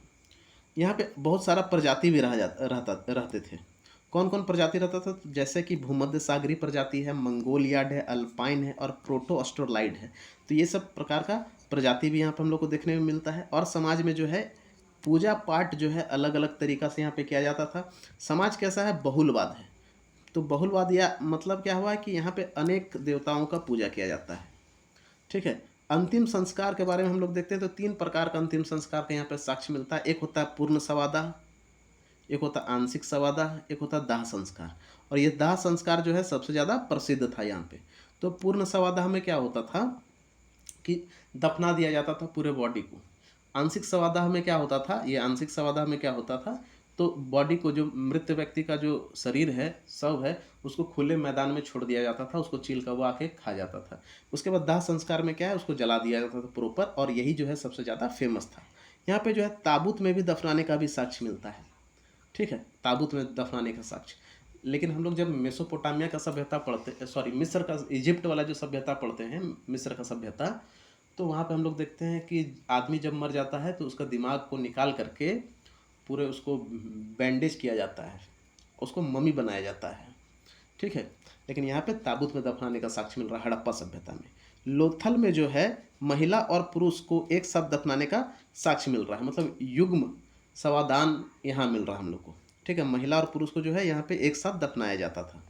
यहाँ पे बहुत सारा प्रजाति भी रहते थे। कौन कौन प्रजाति रहता था? जैसे कि भूमध्य सागरीय प्रजाति है, मंगोलियाड है, अल्पाइन है और प्रोटो ऑस्ट्रोलाइड है। तो ये सब प्रकार का प्रजाति भी यहाँ पर हम लोग को देखने में मिलता है। और समाज में जो है पूजा पाठ जो है अलग अलग तरीक़ा से यहाँ पे किया जाता था। समाज कैसा है? बहुलवाद है। तो बहुलवाद या मतलब क्या हुआ है कि यहाँ पे अनेक देवताओं का पूजा किया जाता है। ठीक है, अंतिम संस्कार के बारे में हम लोग देखते हैं तो 3 प्रकार का अंतिम संस्कार का यहाँ पे साक्ष्य मिलता है। एक होता है पूर्ण समादाह, एक होता है आंशिक समादाह, एक होता है दाह संस्कार। और ये दाह संस्कार जो है सबसे ज़्यादा प्रसिद्ध था यहाँ पे। तो पूर्ण समादाह में क्या होता था कि दफना दिया जाता था पूरे बॉडी को। आंशिक समादाह में क्या होता था? ये आंशिक समादाह में क्या होता था, तो बॉडी को, जो मृत व्यक्ति का जो शरीर है, शव है, उसको खुले मैदान में छोड़ दिया जाता था, उसको चील कौवा आके खा जाता था। उसके बाद दाह संस्कार में क्या है, उसको जला दिया जाता था प्रॉपर, और यही जो है सबसे ज़्यादा फेमस था। यहाँ पे जो है ताबूत में भी दफनाने का भी साक्ष्य मिलता है। ठीक है, ताबूत में दफनाने का साक्ष्य। लेकिन हम लोग जब मेसोपोटामिया का सभ्यता पढ़ते, सॉरी मिस्र का, इजिप्ट वाला जो सभ्यता पढ़ते हैं, मिस्र का सभ्यता, तो वहाँ पे हम लोग देखते हैं कि आदमी जब मर जाता है तो उसका दिमाग को निकाल करके पूरे उसको बैंडेज किया जाता है, उसको मम्मी बनाया जाता है। ठीक है, लेकिन यहाँ पे ताबूत में दफनाने का साक्ष्य मिल रहा है हड़प्पा सभ्यता में। लोथल में जो है महिला और पुरुष को एक साथ दफनाने का साक्ष्य मिल रहा है, मतलब युग्म समादान यहाँ मिल रहा है हम लोग को। ठीक है, महिला और पुरुष को जो है यहाँ पे एक साथ दफनाया जाता था।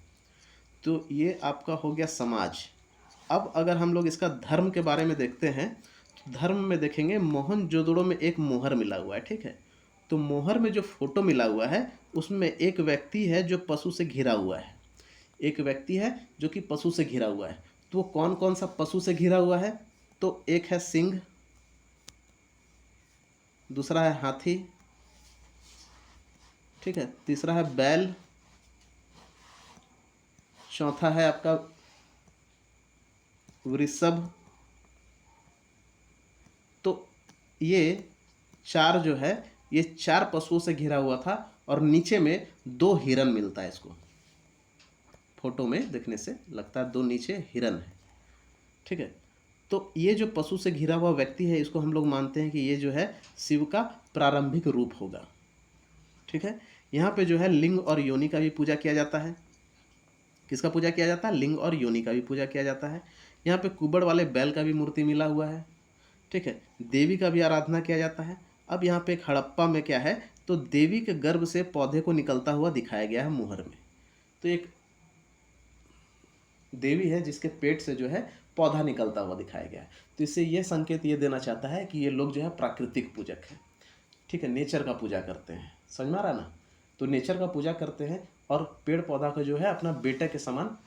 तो ये आपका हो गया समाज। अब अगर हम लोग इसका धर्म के बारे में देखते हैं तो धर्म में देखेंगे मोहनजोदड़ो में एक मोहर मिला हुआ है। ठीक है, तो मोहर में जो फोटो मिला हुआ है उसमें एक व्यक्ति है जो पशु से घिरा हुआ है, एक व्यक्ति है जो कि पशु से घिरा हुआ है। तो वो कौन कौन सा पशु से घिरा हुआ है? तो एक है सिंह, दूसरा है हाथी, ठीक है, तीसरा है बैल, चौथा है आपका वृषभ। तो ये चार जो है ये चार पशुओं से घिरा हुआ था और नीचे में दो हिरन मिलता है। इसको फोटो में देखने से लगता है दो नीचे हिरन है। ठीक है, तो ये जो पशु से घिरा हुआ व्यक्ति है इसको हम लोग मानते हैं कि ये जो है शिव का प्रारंभिक रूप होगा। ठीक है, यहाँ पे जो है लिंग और योनि का भी पूजा किया जाता है। किसका पूजा किया जाता है? लिंग और योनि का भी पूजा किया जाता है। यहाँ पे कुबड़ वाले बैल का भी मूर्ति मिला हुआ है। ठीक है, देवी का भी आराधना किया जाता है। अब यहाँ पे एक हड़प्पा में क्या है, तो देवी के गर्भ से पौधे को निकलता हुआ दिखाया गया है मोहर में। तो एक देवी है जिसके पेट से जो है पौधा निकलता हुआ दिखाया गया है। तो इससे यह संकेत ये देना चाहता है कि ये लोग जो है प्राकृतिक पूजक है। ठीक है, नेचर का पूजा करते हैं। समझ में आ रहा ना? तो नेचर का पूजा करते हैं और पेड़ पौधा को जो है अपना बेटे के समान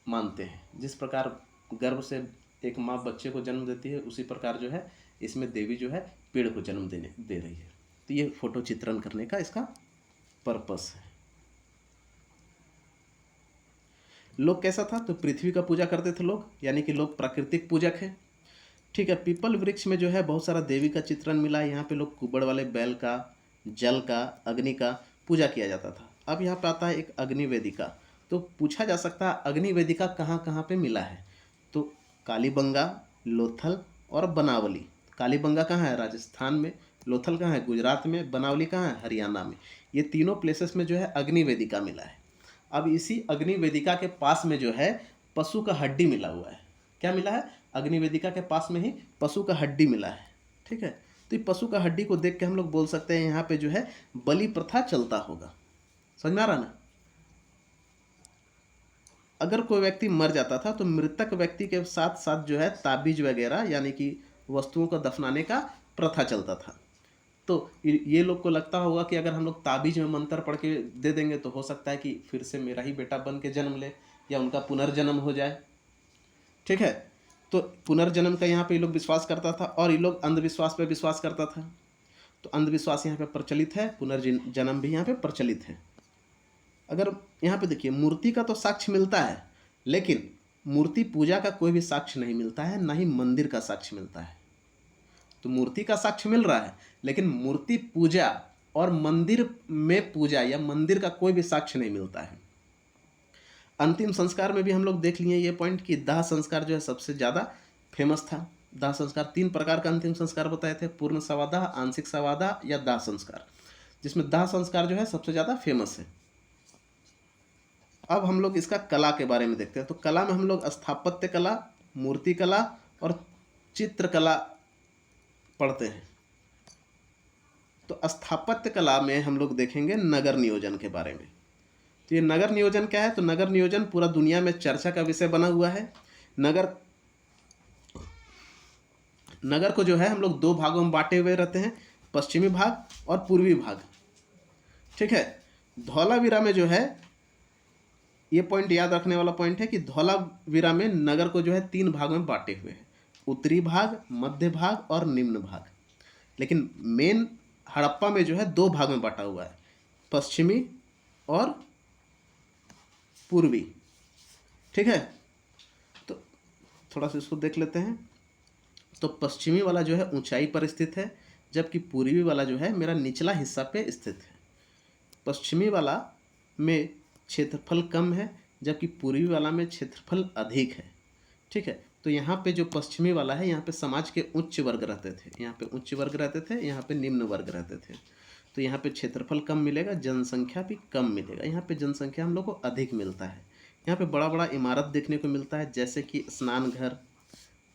मानते हैं। जिस प्रकार गर्भ से एक माँ बच्चे को जन्म देती है उसी प्रकार जो है इसमें देवी जो है पेड़ को जन्म दे रही है। तो ये फोटो चित्रण करने का इसका पर्पस है। लोग कैसा था? तो पृथ्वी का पूजा करते थे लोग, यानी कि लोग प्राकृतिक पूजक हैं। ठीक है, पीपल वृक्ष में जो है बहुत सारा देवी का चित्रण मिला है। यहाँ पे लोग कुबड़ वाले बैल का, जल का, अग्नि का पूजा किया जाता था। अब यहाँ पे आता है एक अग्नि वेदिका। तो पूछा जा सकता है अग्नि वेदिका कहाँ कहाँ पे मिला है? तो कालीबंगा, लोथल और बनावली। कालीबंगा कहाँ है? राजस्थान में। लोथल कहाँ है? गुजरात में। बनावली कहाँ है? हरियाणा में। ये तीनों प्लेसेस में जो है अग्नि वेदिका मिला है। अब इसी अग्नि वेदिका के पास में जो है पशु का हड्डी मिला हुआ है। क्या मिला है? अग्नि वेदिका के पास में ही पशु का हड्डी मिला है। ठीक है, तो ये पशु का हड्डी को देख के हम लोग बोल सकते हैं यहाँ पे जो है बलि प्रथा चलता होगा। समझ में आ रहा ना? अगर कोई व्यक्ति मर जाता था तो मृतक व्यक्ति के साथ साथ जो है ताबीज वगैरह यानी कि वस्तुओं को दफनाने का प्रथा चलता था। तो ये लोग को लगता होगा कि अगर हम लोग ताबीज में मंत्र पढ़ के दे देंगे तो हो सकता है कि फिर से मेरा ही बेटा बन के जन्म ले या उनका पुनर्जन्म हो जाए। ठीक है, तो पुनर्जन्म का यहाँ पे ये लोग विश्वास करता था और ये लोग अंधविश्वास पे विश्वास करता था। तो अंधविश्वास यहाँ पे प्रचलित है, पुनर्जन्म भी यहाँ पे प्रचलित है। अगर यहाँ पे देखिए मूर्ति का तो साक्ष्य मिलता है, लेकिन मूर्ति पूजा का कोई भी साक्ष्य नहीं मिलता है, ना ही मंदिर का साक्ष्य मिलता है। तो मूर्ति का साक्ष्य मिल रहा है लेकिन मूर्ति पूजा और मंदिर में पूजा या मंदिर का कोई भी साक्ष्य नहीं मिलता है। अंतिम संस्कार में भी हम लोग देख लिए ये पॉइंट कि दाह संस्कार जो है सबसे ज़्यादा फेमस था। दाह संस्कार 3 प्रकार का अंतिम संस्कार बताए थे, पूर्ण शवादाह, आंशिक शवादाह या दाह संस्कार, जिसमें दाह संस्कार जो है सबसे ज़्यादा फेमस है। अब हम लोग इसका कला के बारे में देखते हैं। तो कला में हम लोग स्थापत्य कला, मूर्ति कला और चित्रकला पढ़ते हैं। तो स्थापत्य कला में हम लोग देखेंगे नगर नियोजन के बारे में। तो ये नगर नियोजन क्या है? तो नगर नियोजन पूरा दुनिया में चर्चा का विषय बना हुआ है। नगर को जो है हम लोग 2 भागों में बांटे हुए रहते हैं, पश्चिमी भाग और पूर्वी भाग। ठीक है, धौलावीरा में जो है ये पॉइंट याद रखने वाला पॉइंट है कि धौलावीरा में नगर को जो है 3 भागों में बांटे हुए हैं, उत्तरी भाग, मध्य भाग और निम्न भाग। लेकिन मेन हड़प्पा में जो है 2 भाग में बांटा हुआ है, पश्चिमी और पूर्वी। ठीक है, तो थोड़ा सा इसको देख लेते हैं। तो पश्चिमी वाला जो है ऊंचाई पर स्थित है, जबकि पूर्वी वाला जो है मेरा निचला हिस्सा पे स्थित है। पश्चिमी वाला में क्षेत्रफल कम है जबकि पूर्वी वाला में क्षेत्रफल अधिक है। ठीक है, तो यहाँ पे जो पश्चिमी वाला है यहाँ पे समाज के उच्च वर्ग रहते थे, यहाँ पे उच्च वर्ग रहते थे, यहाँ पे निम्न वर्ग रहते थे। तो यहाँ पे क्षेत्रफल कम मिलेगा, जनसंख्या भी कम मिलेगा। यहाँ पे जनसंख्या हम लोग को अधिक मिलता है। यहाँ पे बड़ा बड़ा इमारत देखने को मिलता है, जैसे कि स्नान घर,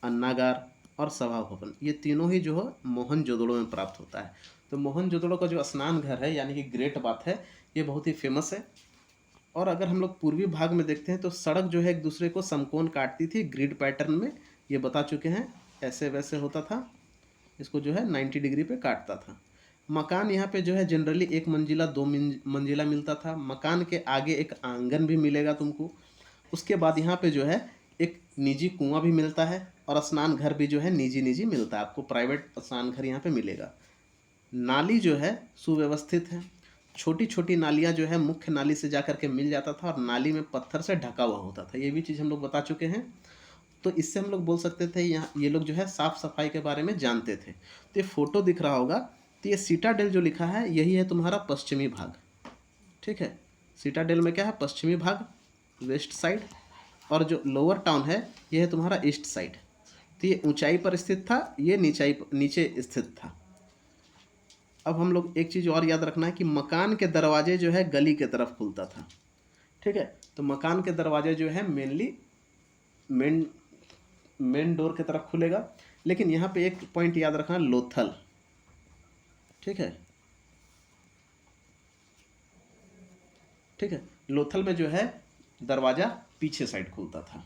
अन्नागार और सभा भवन। ये तीनों ही जो है मोहनजोदड़ो में प्राप्त होता है। तो मोहनजोदड़ो का जो स्नान घर है यानी कि ग्रेट बाथ है, ये बहुत ही फेमस है। और अगर हम लोग पूर्वी भाग में देखते हैं तो सड़क जो है एक दूसरे को समकोण काटती थी ग्रिड पैटर्न में, ये बता चुके हैं, ऐसे वैसे होता था, इसको जो है 90 डिग्री पे काटता था। मकान यहाँ पे जो है जनरली एक मंजिला, दो मंजिला मिलता था। मकान के आगे एक आंगन भी मिलेगा तुमको। उसके बाद यहाँ पे जो है एक निजी कुआं भी मिलता है, और स्नान घर भी जो है निजी निजी मिलता है, आपको प्राइवेट स्नान घर यहाँ पे मिलेगा। नाली जो है सुव्यवस्थित है। छोटी छोटी नालियाँ जो है मुख्य नाली से जा करके मिल जाता था, और नाली में पत्थर से ढका हुआ होता था। ये भी चीज़ हम लोग बता चुके हैं। तो इससे हम लोग बोल सकते थे यहाँ ये लोग जो है साफ़ सफाई के बारे में जानते थे। तो ये फोटो दिख रहा होगा, तो ये सीटाडेल जो लिखा है यही है तुम्हारा पश्चिमी भाग। ठीक है, सीटाडेल में क्या है, पश्चिमी भाग, वेस्ट साइड, और जो लोअर टाउन है ये है तुम्हारा ईस्ट साइड। तो ये ऊंचाई पर स्थित था, ये नीचे स्थित था। अब हम लोग एक चीज़ और याद रखना है कि मकान के दरवाजे जो है गली के तरफ खुलता था। ठीक है, तो मकान के दरवाजे जो है मेनली मेन डोर की तरफ खुलेगा। लेकिन यहाँ पे एक पॉइंट याद रखना, लोथल। ठीक है, ठीक है, लोथल में जो है दरवाज़ा पीछे साइड खुलता था,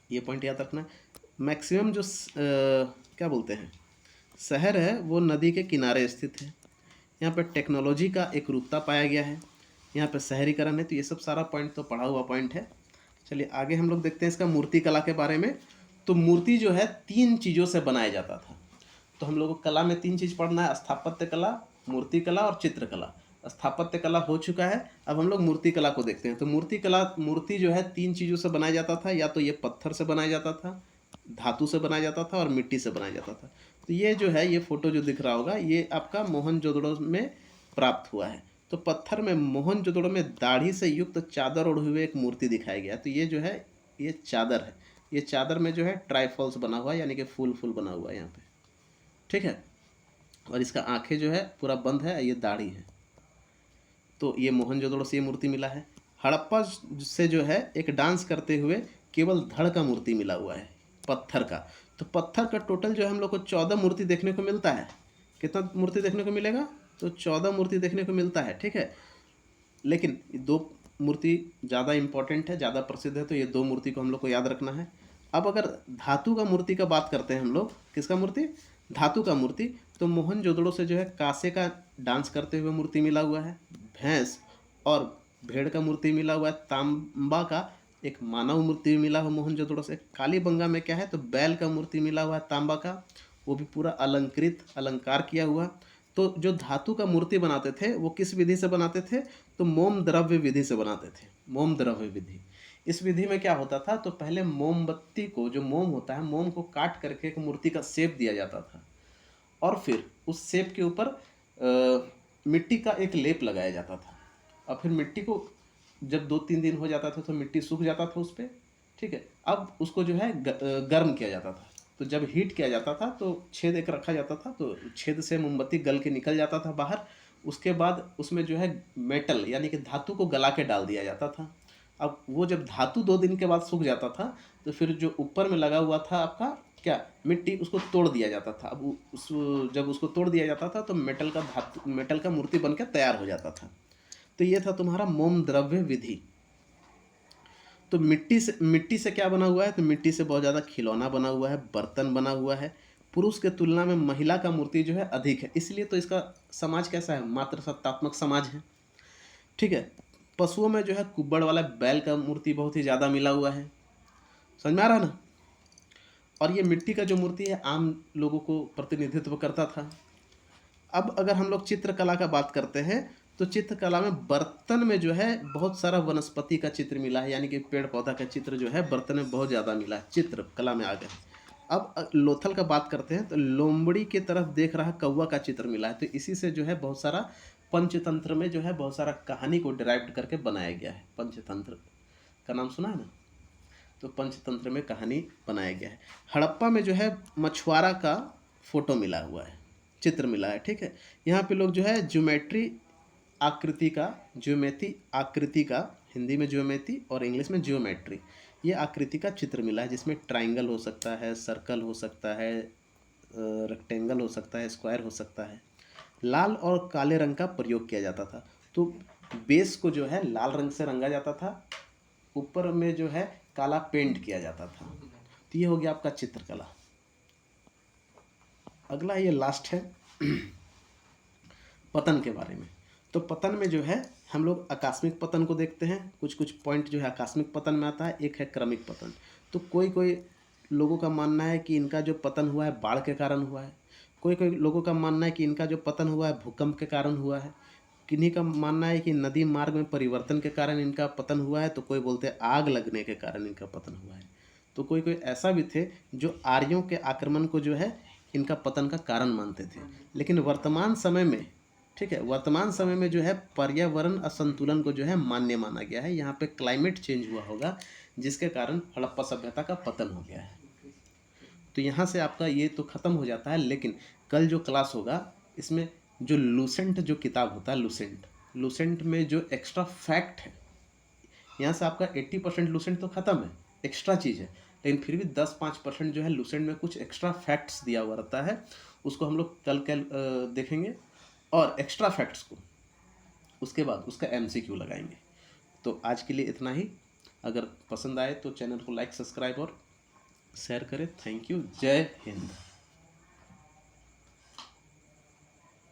ये पॉइंट याद रखना है। मैक्सिमम जो क्या बोलते हैं शहर है वो नदी के किनारे स्थित है। यहाँ पर टेक्नोलॉजी का एक रूपता पाया गया है, यहाँ पर शहरीकरण है। तो ये सब सारा पॉइंट तो पढ़ा हुआ पॉइंट है। चलिए आगे हम लोग देखते हैं इसका मूर्ति कला के बारे में। तो मूर्ति जो है 3 चीज़ों से बनाया जाता था। तो हम लोगों को कला में 3 चीज़ पढ़ना है, स्थापत्य कला, मूर्ति कला और चित्रकला। स्थापत्य कला हो चुका है, अब हम लोग मूर्ति कला को देखते हैं। तो मूर्ति जो है 3 चीज़ों से बनाया जाता था, या तो ये पत्थर से बनाया जाता था, धातु से बनाया जाता था, और मिट्टी से बनाया जाता था। तो ये जो है ये फोटो जो दिख रहा होगा ये आपका मोहनजोदड़ो में प्राप्त हुआ है। तो पत्थर में मोहनजोदड़ो में दाढ़ी से युक्त चादर ओढ़े हुए एक मूर्ति दिखाया गया। तो ये जो है ये चादर है, ये चादर में जो है ट्राइफॉल्स बना हुआ है, यानी कि फूल बना हुआ है यहाँ पे। ठीक है, और इसका आंखें जो है पूरा बंद है, ये दाढ़ी है। तो ये मोहनजोदड़ो से ये मूर्ति मिला है। हड़प्पा से जो है एक डांस करते हुए केवल धड़ का मूर्ति मिला हुआ है, पत्थर का। तो पत्थर का टोटल जो है हम लोग को 14 मूर्ति देखने को मिलता है। कितना मूर्ति देखने को मिलेगा, तो 14 मूर्ति देखने को मिलता है। ठीक है, लेकिन 2 मूर्ति ज़्यादा इम्पोर्टेंट है, ज़्यादा प्रसिद्ध है, तो ये 2 मूर्ति को हम लोग को याद रखना है। अब अगर धातु का मूर्ति का बात करते हैं हम लोग, किसका मूर्ति, धातु का मूर्ति, तो मोहनजोदड़ो से जो है कांसे का डांस करते हुए मूर्ति मिला हुआ है, भैंस और भेड़ का मूर्ति मिला हुआ है, तांबा का एक मानव मूर्ति भी मिला हुआ मोहनजोदड़ो से। कालीबंगा में क्या है, तो बैल का मूर्ति मिला हुआ है तांबा का, वो भी पूरा अलंकृत, अलंकार किया हुआ। तो जो धातु का मूर्ति बनाते थे वो किस विधि से बनाते थे, तो मोम द्रव्य विधि से बनाते थे, मोम द्रव्य विधि। इस विधि में क्या होता था, तो पहले मोमबत्ती को, जो मोम होता है, मोम को काट करके एक मूर्ति का शेप दिया जाता था, और फिर उस शेप के ऊपर मिट्टी का एक लेप लगाया जाता था। और फिर मिट्टी को जब 2-3 दिन हो जाता था तो मिट्टी सूख जाता था उस पर। ठीक है, अब उसको जो है गर्म किया जाता था। तो जब हीट किया जाता था तो छेद एक रखा जाता था, तो छेद से मोमबत्ती गल के निकल जाता था बाहर। उसके बाद उसमें जो है मेटल यानी कि धातु को गला के डाल दिया जाता था। अब वो जब धातु 2 दिन के बाद सूख जाता था तो फिर जो ऊपर में लगा हुआ था आपका क्या, मिट्टी, उसको तोड़ दिया जाता था। अब जब उसको तोड़ दिया जाता था तो मेटल का मूर्ति बनकर तैयार हो जाता था। तो ये था तुम्हारा मोम द्रव्य विधि। तो मिट्टी से क्या बना हुआ है, तो मिट्टी से बहुत ज़्यादा खिलौना बना हुआ है, बर्तन बना हुआ है। पुरुष के तुलना में महिला का मूर्ति जो है अधिक है, इसलिए तो इसका समाज कैसा है, मातृसत्तात्मक समाज है। ठीक है, पशुओं में जो है कुब्बड़ वाला बैल का मूर्ति बहुत ही ज़्यादा मिला हुआ है, समझ में आ रहा ना। और ये मिट्टी का जो मूर्ति है आम लोगों को प्रतिनिधित्व करता था। अब अगर हम लोग चित्रकला का बात करते हैं तो चित्रकला में बर्तन में जो है बहुत सारा वनस्पति का चित्र मिला है, यानी कि पेड़ पौधा का चित्र जो है बर्तन में बहुत ज़्यादा मिला है, चित्रकला में आ गए। अब लोथल का बात करते हैं तो लोमड़ी की तरफ देख रहा कौवा का चित्र मिला है। तो इसी से जो है बहुत सारा पंचतंत्र में जो है बहुत सारा कहानी को डिराइव करके बनाया गया है। पंचतंत्र का नाम सुना है ना, तो पंचतंत्र में कहानी बनाया गया है। हड़प्पा में जो है मछुआरा का फोटो मिला हुआ है, चित्र मिला है। ठीक है, यहाँ पे लोग जो है ज्योमेट्री आकृति का हिंदी में ज्योमेट्री और इंग्लिश में ज्योमेट्री। ये आकृति का चित्र मिला है जिसमें ट्राइंगल हो सकता है, सर्कल हो सकता है, रेक्टेंगल हो सकता है, स्क्वायर हो सकता है। लाल और काले रंग का प्रयोग किया जाता था। तो बेस को जो है लाल रंग से रंगा जाता था, ऊपर में जो है काला पेंट किया जाता था। तो ये हो गया आपका चित्रकला। अगला ये लास्ट है पतन के बारे में। तो पतन में जो है हम लोग आकस्मिक पतन को देखते हैं। कुछ कुछ पॉइंट जो है आकस्मिक पतन में आता है, एक है क्रमिक पतन। तो कोई कोई लोगों का मानना है कि इनका जो पतन हुआ है बाढ़ के कारण हुआ है, कोई कोई लोगों का मानना है कि इनका जो पतन हुआ है भूकंप के कारण हुआ है, किन्हीं का मानना है कि नदी मार्ग में परिवर्तन के कारण इनका पतन हुआ है, तो कोई बोलते हैं आग लगने के कारण इनका पतन हुआ है। तो कोई कोई ऐसा भी थे जो आर्यों के आक्रमण को जो है इनका पतन का कारण मानते थे। लेकिन वर्तमान समय में, ठीक है, वर्तमान समय में जो है पर्यावरण असंतुलन को जो है मान्य माना गया है। यहाँ पे क्लाइमेट चेंज हुआ होगा जिसके कारण हड़प्पा सभ्यता का पतन हो गया है। तो यहाँ से आपका ये तो ख़त्म हो जाता है। लेकिन कल जो क्लास होगा इसमें जो लूसेंट जो किताब होता है, लूसेंट में जो एक्स्ट्रा फैक्ट है, यहाँ से आपका 80% लूसेंट तो ख़त्म है, एक्स्ट्रा चीज़ है। लेकिन फिर भी 10-5% जो है लूसेंट में कुछ एक्स्ट्रा फैक्ट्स दिया हुआ रहता है, उसको हम लोग कल देखेंगे। और एक्स्ट्रा फैक्ट्स को उसके बाद उसका MCQ लगाएंगे। तो आज के लिए इतना ही। अगर पसंद आए तो चैनल को लाइक, सब्सक्राइब और शेयर करें। Thank you. जय हिंद।